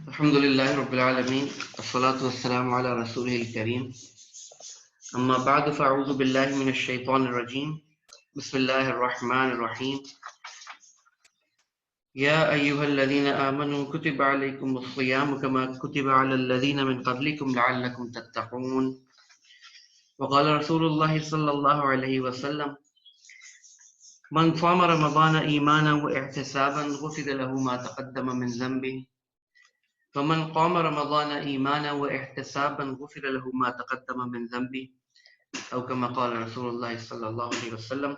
الحمد لله رب العالمين والصلاة والسلام على رسوله الكريم أما بعد فأعوذ بالله من الشيطان الرجيم بسم الله الرحمن الرحيم يا أيها الذين آمنوا كتب عليكم الصيام كما كتب على الذين من قبلكم لعلكم تتقون وقال رسول الله صلى الله عليه وسلم من صام رمضان إيمانا واحتسابا غفر له ما تقدم من ذنبه ومن قام رمضان إيمانا واحتسابا غفر له ما تقدم من ذنبه أو كما قال رسول الله صلى الله عليه وسلم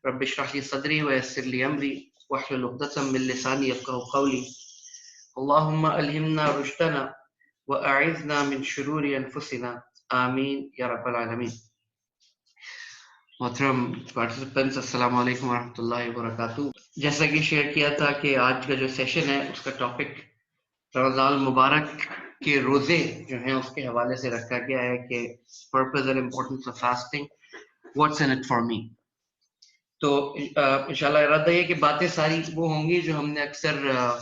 رب اشرح لي صدري ويسر لي أمري واحلل عقدة من لساني يفقهوا قولي اللهم ألهمنا رشدنا وأعذنا من شرور أنفسنا آمين يا رب العالمين. محترم پارٹیسپینٹس السلام علیکم ورحمۃ اللہ وبرکاتہ. جیسا کہ شیئر کیا تھا کہ آج کا جو سیشن ہے اس کا ٹاپک رمضان المبارک کے روزے جو ہیں اس کے حوالے سے رکھا گیا ہے کہ purpose and importance of fasting what's in it for me. تو انشاءاللہ ارادہ یہ کہ باتیں ساری وہ ہوں گی جو ہم نے اکثر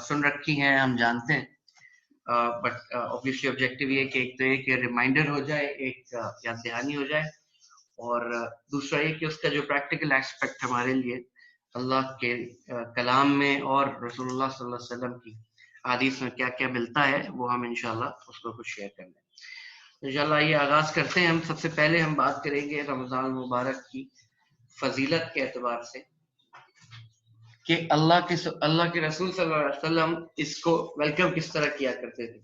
سن رکھی ہیں، ہم جانتے ہیں، بٹ obviously آبجیکٹو یہ کہ ایک تو یہ کہ ریمائنڈر ہو جائے، ایک یاد دہانی ہو جائے، اور دوسرا یہ کہ اس کا جو پریکٹیکل ایسپیکٹ ہمارے لیے اللہ کے کلام میں اور رسول اللہ صلی اللہ علیہ وسلم کی حدیث میں کیا کیا ملتا ہے وہ ہم انشاءاللہ اس کو کچھ شیئر کر لیں. انشاءاللہ یہ آغاز کرتے ہیں. ہم سب سے پہلے ہم بات کریں گے رمضان المبارک کی فضیلت کے اعتبار سے کہ اللہ کے رسول صلی اللہ علیہ وسلم اس کو ویلکم کس طرح کیا کرتے تھے.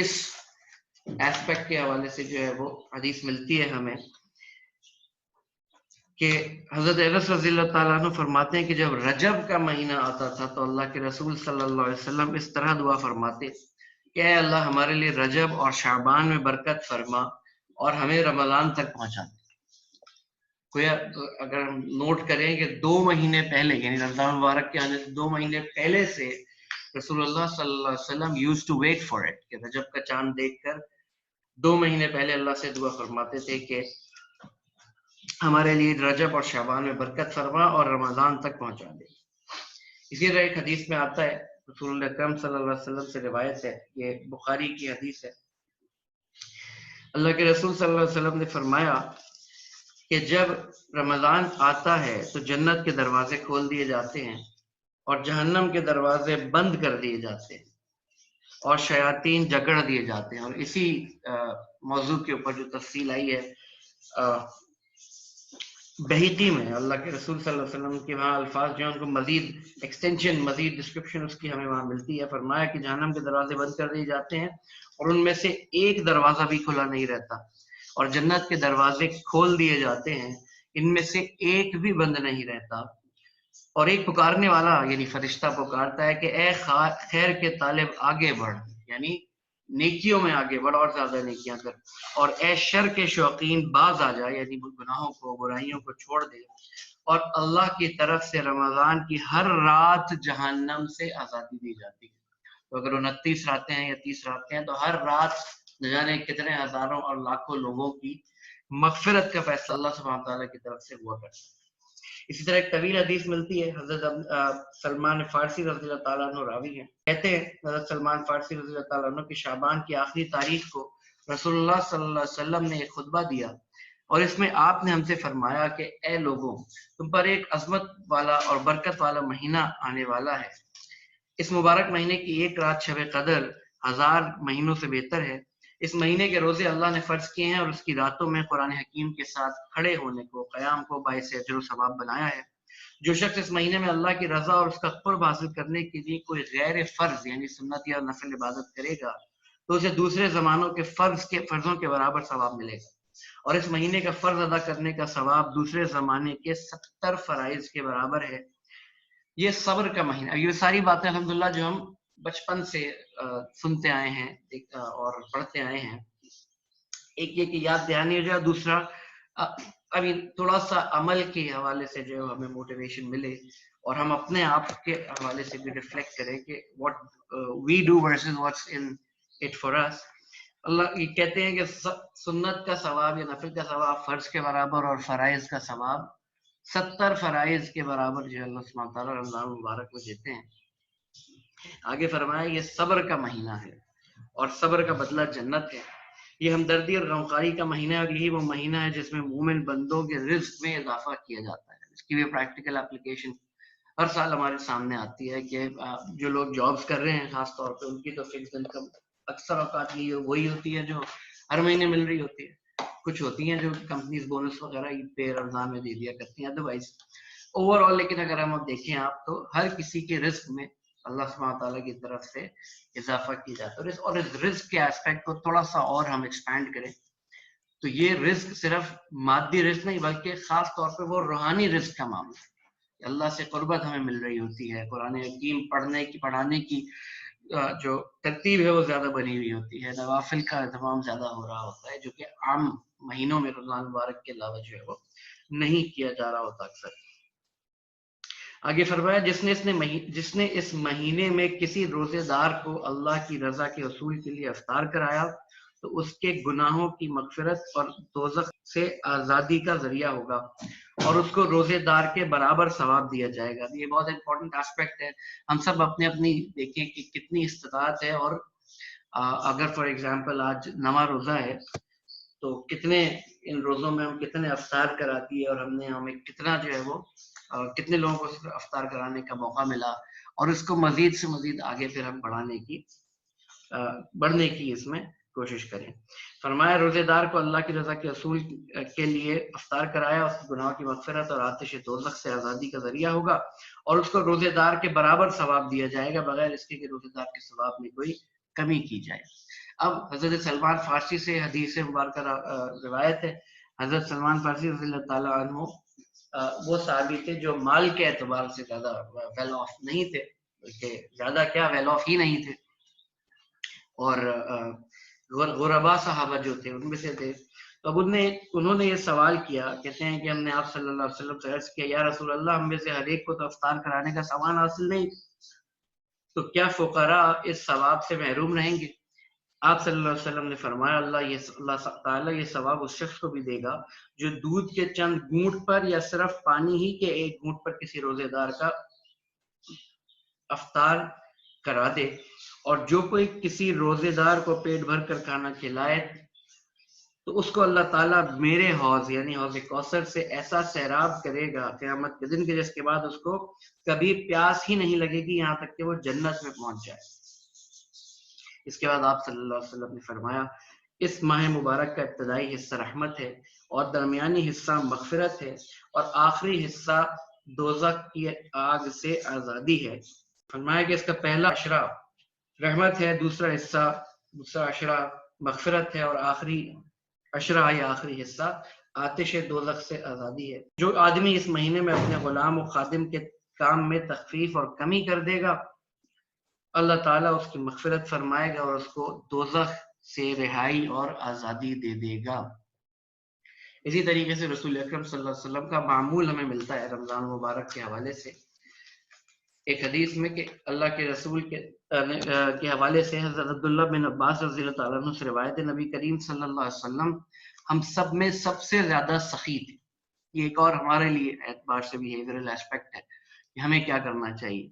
اس ایسپیکٹ کے حوالے سے جو ہے وہ حدیث ملتی ہے ہمیں کہ حضرت انس رضی اللہ تعالیٰ عنہ فرماتے ہیں کہ جب رجب کا مہینہ آتا تھا تو اللہ کے رسول صلی اللہ علیہ وسلم اس طرح دعا فرماتے کہ اے اللہ ہمارے لیے رجب اور شعبان میں برکت فرما اور ہمیں رمضان تک پہنچا دے. کوئی اگر ہم نوٹ کریں کہ 2 مہینے پہلے یعنی رمضان مبارک کے آنے سے 2 مہینے پہلے سے رسول اللہ صلی اللہ علیہ وسلم use to wait for it کہ رجب کا چاند دیکھ کر 2 مہینے پہلے اللہ سے دعا فرماتے تھے کہ ہمارے لیے رجب اور شعبان میں برکت فرما اور رمضان تک پہنچا دے. اسی طرح ایک حدیث میں آتا ہے، رسول اللہ اکرم صلی اللہ علیہ وسلم سے روایت ہے، یہ بخاری کی حدیث ہے، اللہ کے رسول صلی اللہ علیہ وسلم نے فرمایا کہ جب رمضان آتا ہے تو جنت کے دروازے کھول دیے جاتے ہیں اور جہنم کے دروازے بند کر دیے جاتے ہیں اور شیاطین جکڑ دیے جاتے ہیں. اور اسی موضوع کے اوپر جو تفصیل آئی ہے بہیقی میں اللہ کے رسول صلی اللہ علیہ وسلم کے وہاں الفاظ جو ہیں ان کو مزید ایکسٹینشن، مزید ڈسکرپشن اس کی ہمیں وہاں ملتی ہے. فرمایا کہ جہنم کے دروازے بند کر دیے جاتے ہیں اور ان میں سے ایک دروازہ بھی کھلا نہیں رہتا، اور جنت کے دروازے کھول دیے جاتے ہیں، ان میں سے ایک بھی بند نہیں رہتا. اور ایک پکارنے والا یعنی فرشتہ پکارتا ہے کہ اے خیر کے طالب آگے بڑھ، یعنی نیکیوں میں آگے بڑھ اور زیادہ نیکیاں کر، اور اے شر کے شوقین باز آ جا، یعنی گناہوں کو، برائیوں کو چھوڑ دے، اور اللہ کی طرف سے رمضان کی ہر رات جہنم سے آزادی دی جاتی ہے. تو اگر 29 راتیں ہیں یا 30 راتیں ہیں تو ہر رات نہ جانے کتنے ہزاروں اور لاکھوں لوگوں کی مغفرت کا فیصلہ اللہ سبحانہ تعالیٰ کی طرف سے ہوا کرتا ہے. اسی طرح ایک طویل حدیث ملتی ہے، حضرت سلمان فارسی رضی اللہ تعالیٰ عنہ راوی ہیں، کہتے ہیں حضرت سلمان فارسی رضی اللہ تعالیٰ عنہ کہ شعبان کی آخری تاریخ کو رسول اللہ صلی اللہ علیہ وسلم نے ایک خطبہ دیا اور اس میں آپ نے ہم سے فرمایا کہ اے لوگوں، تم پر ایک عظمت والا اور برکت والا مہینہ آنے والا ہے. اس مبارک مہینے کی ایک رات شب قدر 1000 مہینوں سے بہتر ہے. اس مہینے کے روزے اللہ نے فرض کیے ہیں اور اس کی راتوں میں قرآن حکیم کے ساتھ کھڑے ہونے کو، قیام کو باعث اجر و ثواب بنایا ہے. جو شخص اس مہینے میں اللہ کی رضا اور اس کا قرب حاصل کرنے کے لیے کوئی غیر فرض یعنی سنت یا نفل عبادت کرے گا تو اسے دوسرے زمانوں کے فرضوں کے برابر ثواب ملے گا، اور اس مہینے کا فرض ادا کرنے کا ثواب دوسرے زمانے کے 70 فرائض کے برابر ہے. یہ صبر کا مہینہ. یہ ساری باتیں الحمدللہ جو ہم بچپن سے سنتے آئے ہیں اور پڑھتے آئے ہیں. ایک یہ کہ یاد دہانی ہو جائے، دوسرا ابھی تھوڑا سا عمل کے حوالے سے جو ہمیں موٹیویشن ملے اور ہم اپنے آپ کے حوالے سے بھی ریفلیکٹ کریں کہ what we do versus what's in it for us. اللہ یہ کہتے ہیں کہ سنت کا ثواب یا نفل کا ثواب فرض کے برابر اور فرائض کا ثواب 70 فرائض کے برابر جو اللہ سبحانہ تعالیٰ رمضان مبارک میں دیتے ہیں. آگے فرمایا یہ صبر کا مہینہ ہے اور صبر کا بدلہ جنت ہے. یہ ہمدردی اور غمخاری کا مہینہ ہے اور یہی وہ مہینہ ہے جس میں مومن بندوں کے رزق میں اضافہ کیا جاتا ہے. اس کی بھی پریکٹیکل اپلیکیشن ہر سال ہمارے سامنے آتی ہے کہ جو لوگ جابس کر رہے ہیں خاص طور پہ ان کی تو فکس انکم اکثر اوقات وہی ہوتی ہے جو ہر مہینے مل رہی ہوتی ہے. کچھ ہوتی ہیں جو کمپنیز بونس وغیرہ عید پہ رمضان میں دے دیا کرتی ہیں ادروائز اوور آل. لیکن اگر ہم دیکھیں آپ تو ہر کسی کے رزق میں اللہ سبحانہ تعالیٰ کی طرف سے اضافہ کی جاتا ہے. اور اس رزق کے ایسپیکٹ کو تھوڑا سا اور ہم ایکسپینڈ کریں تو یہ رزق صرف مادی رزق نہیں بلکہ خاص طور پہ وہ روحانی رزق کا معاملہ ہے. اللہ سے قربت ہمیں مل رہی ہوتی ہے. قرآن حکیم پڑھانے کی جو ترتیب ہے وہ زیادہ بنی ہوئی ہوتی ہے. نوافل کا اہتمام زیادہ ہو رہا ہوتا ہے جو کہ عام مہینوں میں رمضان مبارک کے علاوہ جو ہے وہ نہیں کیا جا رہا ہوتا اکثر. آگے فرمایا جس نے اس مہینے میں کسی روزے دار کو اللہ کی رضا کے حصول کے لیے افطار کرایا تو اس کے گناہوں کی مغفرت اور دوزخ سے آزادی کا ذریعہ ہوگا اور اس کو روزے دار کے برابر ثواب دیا جائے گا. یہ بہت امپورٹنٹ ایسپیکٹ ہے. ہم سب اپنی دیکھیں کہ کتنی استطاعت ہے اور اگر فار ایگزامپل آج نواں روزہ ہے تو کتنے ان روزوں میں ہم کتنے افطار کرا دیے اور ہمیں کتنا جو ہے وہ کتنے لوگوں کو افطار کرانے کا موقع ملا اور اس کو مزید سے مزید آگے پھر ہم بڑھنے کی اس میں کوشش کریں. فرمایا روزے دار کو اللہ کی رضا کے اصول کے لیے افطار کرایا اس کے گناہوں کی مغفرت اور آتش دوزخ سے آزادی کا ذریعہ ہوگا اور اس کو روزے دار کے برابر ثواب دیا جائے گا بغیر اس کے کہ روزے دار کے ثواب میں کوئی کمی کی جائے. اب حضرت سلمان فارسی سے حدیث مبارکہ روایت ہے. حضرت سلمان فارسی رضی اللہ تعالیٰ عنہ وہ صحابی تھے جو مال کے اعتبار سے زیادہ ویل آف نہیں تھے بلکہ زیادہ کیا ویل آف ہی نہیں تھے اور غربا صحابہ جو تھے ان میں سے تھے. تو اب انہوں نے یہ سوال کیا, کہتے ہیں کہ ہم نے آپ صلی اللہ علیہ وسلم سے عرض کیا یا رسول اللہ ہم میں سے ہر ایک کو تو افطار کرانے کا سامان حاصل نہیں تو کیا فقراء اس ثواب سے محروم رہیں گے؟ آپ صلی اللہ علیہ وسلم نے فرمایا اللہ تعالیٰ یہ ثواب اس شخص کو بھی دے گا جو دودھ کے چند گھونٹ پر یا صرف پانی ہی کے ایک گھونٹ پر کسی روزے دار کا افطار کرا دے اور جو کوئی کسی روزے دار کو پیٹ بھر کر کھانا کھلائے تو اس کو اللہ تعالیٰ میرے حوض یعنی حوض کوثر سے ایسا سیراب کرے گا قیامت کے دن کے جس کے بعد اس کو کبھی پیاس ہی نہیں لگے گی یہاں تک کہ وہ جنت میں پہنچ جائے. اس کے بعد آپ صلی اللہ علیہ وسلم نے فرمایا اس ماہ مبارک کا ابتدائی حصہ رحمت ہے اور درمیانی حصہ مغفرت ہے اور آخری حصہ دوزخ کی آگ سے آزادی ہے. فرمایا کہ اس کا پہلا عشرہ رحمت ہے, دوسرا عشرہ مغفرت ہے اور آخری عشرہ یا آخری حصہ آتش دوزخ سے آزادی ہے. جو آدمی اس مہینے میں اپنے غلام و خادم کے کام میں تخفیف اور کمی کر دے گا اللہ تعالیٰ اس کی مغفرت فرمائے گا اور اس کو دوزخ سے رہائی اور آزادی دے دے گا. اسی طریقے سے رسول اکرم صلی اللہ علیہ وسلم کا معمول ہمیں ملتا ہے رمضان مبارک کے حوالے سے ایک حدیث میں کہ اللہ کے رسول کے حوالے سے حضرت عبداللہ بن عباس رضی اللہ تعالیٰ عنہ سے روایت ہے نبی کریم صلی اللہ علیہ وسلم ہم سب میں سب سے زیادہ سخی تھے. یہ ایک اور ہمارے لیے اعتبار سے بیہیویئرل ایسپیکٹ ہے کہ ہمیں کیا کرنا چاہیے.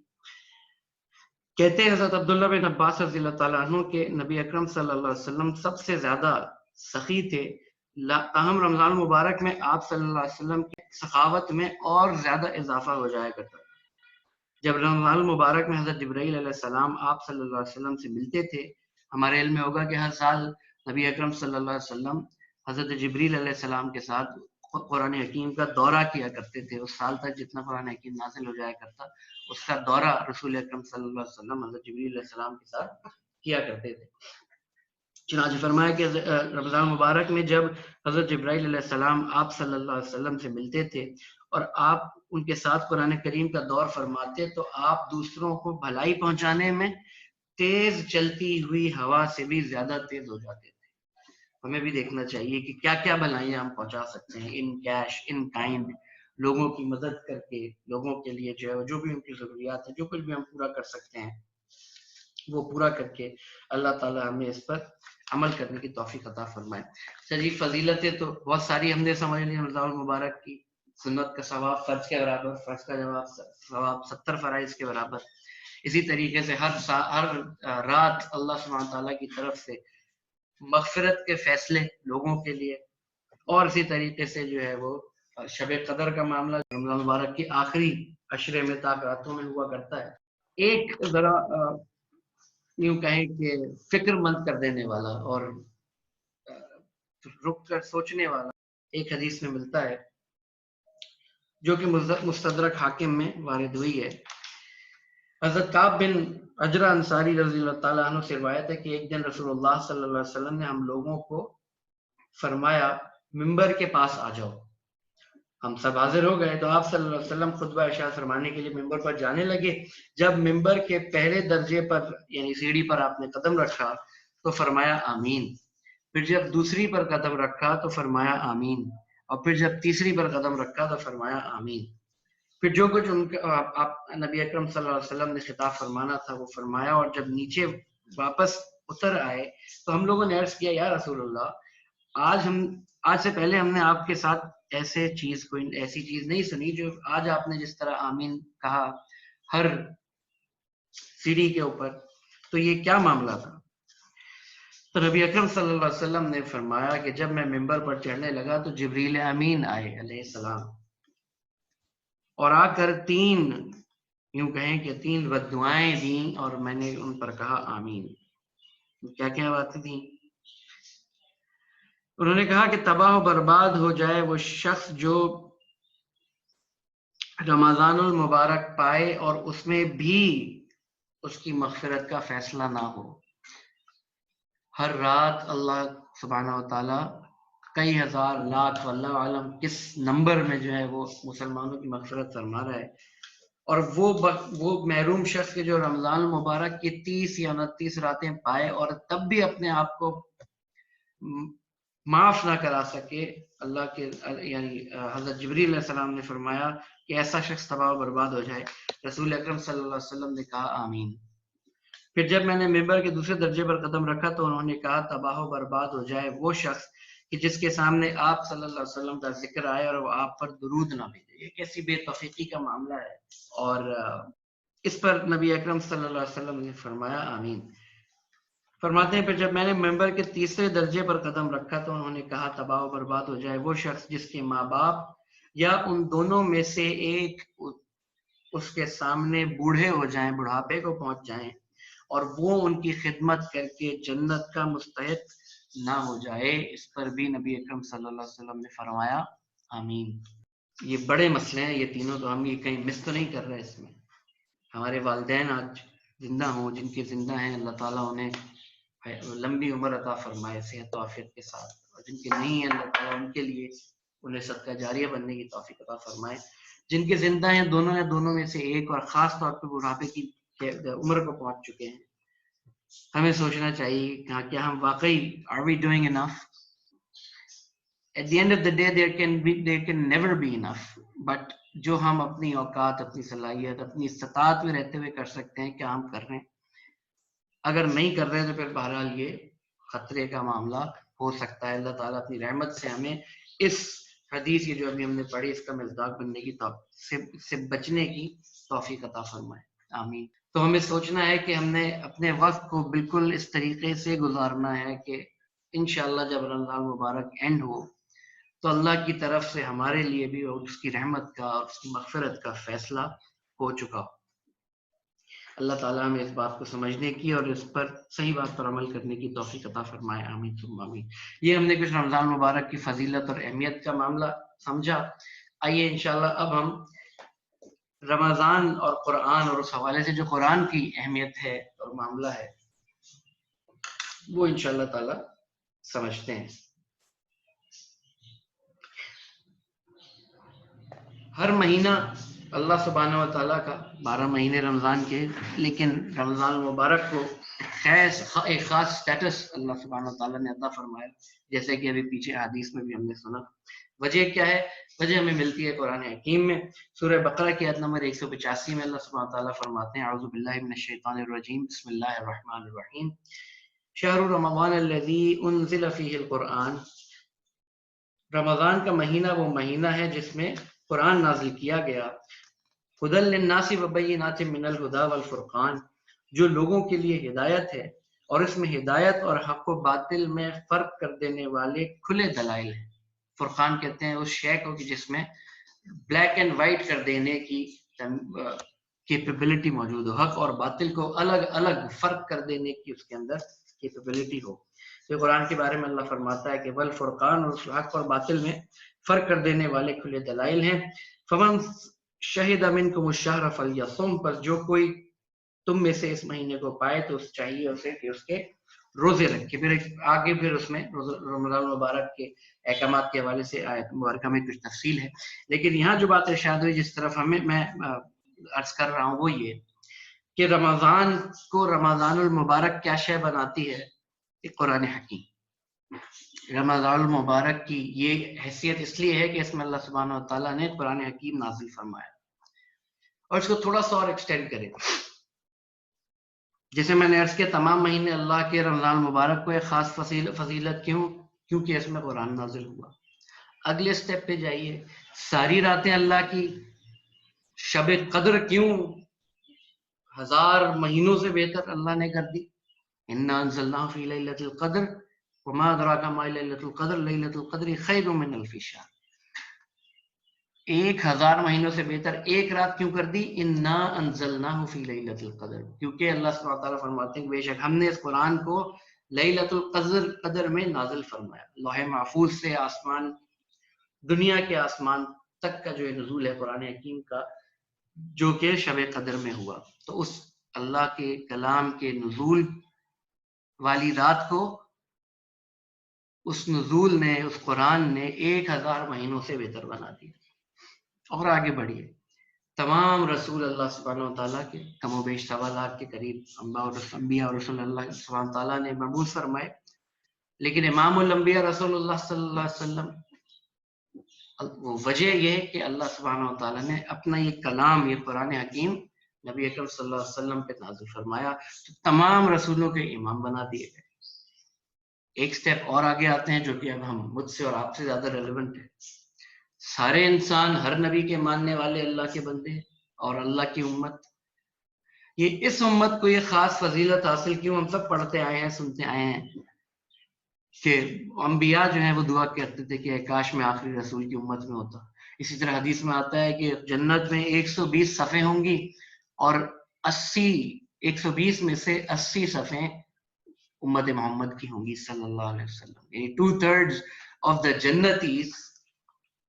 کہتے ہیں حضرت عبداللہ بن عباس رضی اللہ تعالیٰ عنہ کے نبی اکرم صلی اللہ علیہ وسلم سب سے زیادہ سخی تھے تاہم رمضان مبارک میں آپ صلی اللہ علیہ وسلم کی سخاوت میں اور زیادہ اضافہ ہو جایا کرتا. جب رمضان مبارک میں حضرت جبرائیل علیہ السلام آپ صلی اللہ علیہ وسلم سے ملتے تھے ہمارے علم میں ہوگا کہ ہر سال نبی اکرم صلی اللہ علیہ وسلم حضرت جبرائیل علیہ السلام کے ساتھ قرآن حکیم کا دورہ کیا کرتے تھے. اس سال تک جتنا قرآن حکیم نازل ہو جایا کرتا اس کا دورہ رسول اکرم صلی اللہ علیہ وسلم حضرت جبرائیل علیہ السلام کے ساتھ کیا کرتے تھے. چنانچہ فرمایا کہ رمضان مبارک میں جب حضرت جبرائیل علیہ السلام آپ صلی اللہ علیہ وسلم سے ملتے تھے اور آپ ان کے ساتھ قرآن کریم کا دور فرماتے تو آپ دوسروں کو بھلائی پہنچانے میں تیز چلتی ہوئی ہوا سے بھی زیادہ تیز ہو جاتے تھے. ہمیں بھی دیکھنا چاہیے کہ کیا کیا بھلائیاں ہم پہنچا سکتے ہیں ان کیش ان کائنڈ لوگوں کی مدد کر کے لوگوں کے لیے جو بھی ان کی ضروریات ہے جو کچھ بھی ہم پورا کر سکتے ہیں وہ پورا کر کے اللہ تعالیٰ ہمیں اس پر عمل کرنے کی توفیق عطا فرمائے. جی فضیلتیں تو بہت ساری ہم نے سمجھ لی رمضان المبارک کی. سنت کا ثواب فرض کے برابر, فرض کا ثواب 70 فرائض کے برابر. اسی طریقے سے ہر رات اللہ سبحانہ تعالیٰ کی طرف سے مغفرت کے فیصلے لوگوں کے لیے، اور اسی طریقے سے جو ہے وہ شب قدر کا معاملہ رمضان مبارک کی آخری عشرے میں راتوں میں ہوا کرتا ہے۔ ایک ذرا یوں کہیں کہ فکر مند کر دینے والا اور رک کر سوچنے والا ایک حدیث میں ملتا ہے جو کہ مستدرک حاکم میں وارد ہوئی ہے۔ حضرت کعب بن عجرہ انصاری رضی اللہ تعالیٰ عنہ سے روایت ہے کہ ایک دن رسول اللہ صلی اللہ علیہ وسلم نے ہم لوگوں کو فرمایا ممبر کے پاس آ جاؤ۔ ہم سب حاضر ہو گئے تو آپ صلی اللہ علیہ وسلم خطبہ ارشاد فرمانے کے لیے ممبر پر جانے لگے۔ جب ممبر کے پہلے درجے پر یعنی سیڑھی پر آپ نے قدم رکھا تو فرمایا آمین، پھر جب دوسری پر قدم رکھا تو فرمایا آمین، اور پھر جب تیسری پر قدم رکھا تو فرمایا آمین۔ پھر جو کچھ ان کے نبی اکرم صلی اللہ علیہ وسلم نے خطاب فرمانا تھا وہ فرمایا، اور جب نیچے واپس اتر آئے تو ہم لوگوں نے عرض کیا یا رسول اللہ، آج سے پہلے ہم نے آپ کے ساتھ کوئی ایسی چیز نہیں سنی جو آج آپ نے جس طرح آمین کہا ہر سیڑھی کے اوپر، تو یہ کیا معاملہ تھا؟ تو نبی اکرم صلی اللہ علیہ وسلم نے فرمایا کہ جب میں ممبر پر چڑھنے لگا تو جبریل امین آئے علیہ السلام، اور آ کر یوں کہیں کہ 3 بددعائیں دیں، اور میں نے ان پر کہا آمین۔ کیا کیا باتیں تھیں؟ انہوں نے کہا کہ تباہ و برباد ہو جائے وہ شخص جو رمضان المبارک پائے اور اس میں بھی اس کی مغفرت کا فیصلہ نہ ہو۔ ہر رات اللہ سبحانہ و تعالی کئی ہزار لاکھ واللہ عالم کس نمبر میں جو ہے وہ مسلمانوں کی مغفرت فرما رہا ہے، اور وہ محروم شخص کے جو رمضان المبارک کی 30 یا 29 راتیں پائے اور تب بھی اپنے آپ کو معاف نہ کرا سکے، اللہ کے یعنی حضرت جبریل علیہ السلام نے فرمایا کہ ایسا شخص تباہ و برباد ہو جائے۔ رسول اکرم صلی اللہ علیہ وسلم نے کہا آمین۔ پھر جب میں نے ممبر کے دوسرے درجے پر قدم رکھا تو انہوں نے کہا تباہ و برباد ہو جائے وہ شخص کہ جس کے سامنے آپ صلی اللہ علیہ وسلم کا ذکر آئے اور وہ آپ پر درود نہ بھیجے۔ یہ کیسی بے توفیقی کا معاملہ ہے، اور اس پر نبی اکرم صلی اللہ علیہ وسلم نے فرمایا آمین۔ فرماتے ہیں پھر جب میں نے ممبر کے تیسرے درجے پر قدم رکھا تو انہوں نے کہا تباہ و برباد ہو جائے وہ شخص جس کے ماں باپ یا ان دونوں میں سے ایک اس کے سامنے بوڑھے ہو جائیں، بڑھاپے کو پہنچ جائیں، اور وہ ان کی خدمت کر کے جنت کا مستحق نہ ہو جائے۔ اس پر بھی نبی اکرم صلی اللہ علیہ وسلم نے فرمایا آمین۔ یہ بڑے مسئلے ہیں یہ تینوں، تو ہم یہ کہیں مس تو نہیں کر رہے اس میں۔ ہمارے والدین آج زندہ ہوں، جن کے زندہ ہیں اللہ تعالیٰ انہیں لمبی عمر عطا فرمائے صحت و عافیت کے ساتھ، اور جن کے نہیں ہیں اللہ تعالیٰ ان کے لیے انہیں صدقہ جاریہ بننے کی توفیق عطا فرمائے۔ جن کے زندہ ہیں دونوں یا دونوں میں سے ایک، اور خاص طور پہ بڑھاپے کی عمر کو پہنچ چکے ہیں، ہمیں سوچنا چاہیے کیا ہم واقعی are we doing enough؟ At the end of the day there can never be enough، but جو ہم اپنی اوقات، اپنی صلاحیت، اپنی استطاعت میں رہتے ہوئے کر سکتے ہیں کیا ہم کر رہے ہیں؟ اگر نہیں کر رہے تو پھر بہرحال یہ خطرے کا معاملہ ہو سکتا ہے۔ اللہ تعالیٰ اپنی رحمت سے ہمیں اس حدیث یہ جو ابھی ہم نے پڑھی اس کا مصداق بننے کی سے بچنے کی توفیق عطا فرمائے، آمین۔ تو ہمیں سوچنا ہے کہ ہم نے اپنے وقت کو بالکل اس طریقے سے گزارنا ہے کہ انشاءاللہ جب رمضان مبارک اینڈ ہو تو اللہ کی طرف سے ہمارے لیے بھی اور اس کی رحمت کا اور اس کی مغفرت کا فیصلہ ہو چکا ہو۔ اللہ تعالیٰ ہمیں اس بات کو سمجھنے کی اور اس پر صحیح بات پر عمل کرنے کی توفیق عطا فرمائے، آمین ثم آمین۔ یہ ہم نے کچھ رمضان مبارک کی فضیلت اور اہمیت کا معاملہ سمجھا۔ آئیے انشاءاللہ اب ہم رمضان اور قرآن اور اس حوالے سے جو قرآن کی اہمیت ہے اور معاملہ ہے وہ انشاءاللہ تعالیٰ سمجھتے ہیں۔ ہر مہینہ اللہ سبحانہ و تعالیٰ کا 12 مہینے رمضان کے، لیکن رمضان المبارک کو ایک خاص سٹیٹس اللہ سبحانہ و تعالیٰ نے عطا فرمایا، جیسے کہ ابھی پیچھے حدیث میں بھی ہم نے سنا۔ وجہ کیا ہے؟ وجہ ہمیں ملتی ہے قرآن حکیم میں، سورہ بقرہ کی آیت نمبر 185 میں اللہ سبحانہ و تعالیٰ فرماتے ہیں اعوذ باللہ من الشیطان الرجیم بسم اللہ الرحمن الرحیم شہر رمضان الذی انزل فیہ القرآن، رمضان کا مہینہ وہ مہینہ ہے جس میں قرآن نازل کیا گیا، ہدی للناس وبینات من الہدی والفرقان، جو لوگوں کے لیے ہدایت ہے اور اس میں ہدایت اور حق و باطل میں فرق کر دینے والے کھلے دلائل ہیں۔ فرقان کہتے ہیں اس شے کو کہ جس میں بلیک اینڈ وائٹ کر دینے کی کیپیبلٹی موجود ہو، حق اور باطل کو الگ الگ فرق کر دینے کی اس کے اندر کیپیبلٹی ہو۔ تو قرآن کے بارے میں اللہ فرماتا ہے کہ والفرقان، اور حق اور باطل میں فرق کر دینے والے کھلے دلائل ہیں۔ فمن شہد منکم الشہر فلیصم، پر جو کوئی تم میں سے اس مہینے کو پائے تو اس چاہیے اسے کہ اس کے روزے رکھے۔ پھر آگے پھر اس میں رمضان المبارک کے احکامات کے حوالے سے آیت مبارکہ میں کچھ تفصیل ہے، لیکن یہاں جو بات ارشاد ہوئی جس طرف میں عرض کر رہا ہوں وہ یہ کہ رمضان کو رمضان المبارک کیا شے بناتی ہے؟ قرآن حکیم۔ رمضان المبارک کی یہ حیثیت اس لیے ہے کہ اس میں اللہ سبحانہ و تعالیٰ نے قرآن حکیم نازل فرمایا، اور اس کو تھوڑا سا اور ایکسٹینڈ کرے۔ جیسے میں نے عرض کیا تمام مہینے اللہ کے، رمضان المبارک کو ایک خاص فضیلت کیوں؟ کیونکہ اس میں قرآن نازل ہوا۔ اگلے سٹیپ پہ جائیے، ساری راتیں اللہ کی، شب قدر کیوں 1000 مہینوں سے بہتر اللہ نے کر دی؟ انا انزلناہ فی لیلۃ القدر وما ادراک ما لیلۃ القدر لیلۃ القدر خیر من الف شہر۔ 1000 مہینوں سے بہتر ایک رات کیوں کر دی؟ انا انزلناہ فی لیلۃ القدر، کیونکہ اللہ سبحانہ وتعالیٰ فرماتے ہیں کہ بے شک ہم نے اس قرآن کو لیلۃ القدر میں نازل فرمایا۔ لوح محفوظ سے آسمان، دنیا کے آسمان تک کا جو نزول ہے قرآن حکیم کا، جو کہ شب قدر میں ہوا، تو اس اللہ کے کلام کے نزول والی رات کو اس نزول نے، اس قرآن نے 1000 مہینوں سے بہتر بنا دیا۔ اور آگے بڑھیے، تمام رسول اللہ سبحانہ و تعالیٰ کے کم و بیش 1.25 لاکھ کے قریب انبیاء اور رسول اللہ سبحانہ و تعالیٰ نے مبعوث فرمائے، لیکن امام الانبیاء رسول اللہ صلی اللہ علیہ وسلم، وجہ یہ کہ اللہ سبحانہ و تعالیٰ نے اپنا یہ کلام، یہ قرآن حکیم نبی اکرم صلی اللہ علیہ وسلم پہ نازل فرمایا، تو تمام رسولوں کے امام بنا دیے گئے۔ ایک سٹیپ اور آگے آتے ہیں جو کہ اب ہم مجھ سے اور آپ سے زیادہ ریلیونٹ ہے۔ سارے انسان ہر نبی کے ماننے والے اللہ کے بندے اور اللہ کی امت، یہ اس امت کو یہ خاص فضیلت حاصل کیوں؟ ہم سب پڑھتے آئے ہیں، سنتے آئے ہیں کہ انبیاء جو ہیں وہ دعا کرتے تھے کہ کاش میں آخری رسول کی امت میں ہوتا۔ اسی طرح حدیث میں آتا ہے کہ جنت میں 120 صفیں ہوں گی، اور 120 میں سے 80 صفیں امت محمد کی ہوں گی صلی اللہ علیہ وسلم، یعنی 2/3 آف دا جنتیز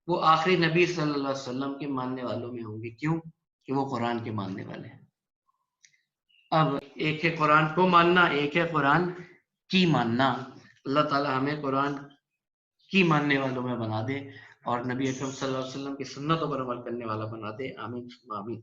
وہ آخری نبی صلی اللہ علیہ وسلم کے ماننے والوں میں ہوں گے۔ کیوں؟ کہ وہ قرآن کے ماننے والے ہیں۔ اب ایک ہے قرآن کو ماننا، ایک ہے قرآن کی ماننا۔ اللہ تعالی ہمیں قرآن کی ماننے والوں میں بنا دے اور نبی اکرم صلی اللہ علیہ وسلم کی سنتوں پر عمل کرنے والا بنا دے۔ آمین آمین۔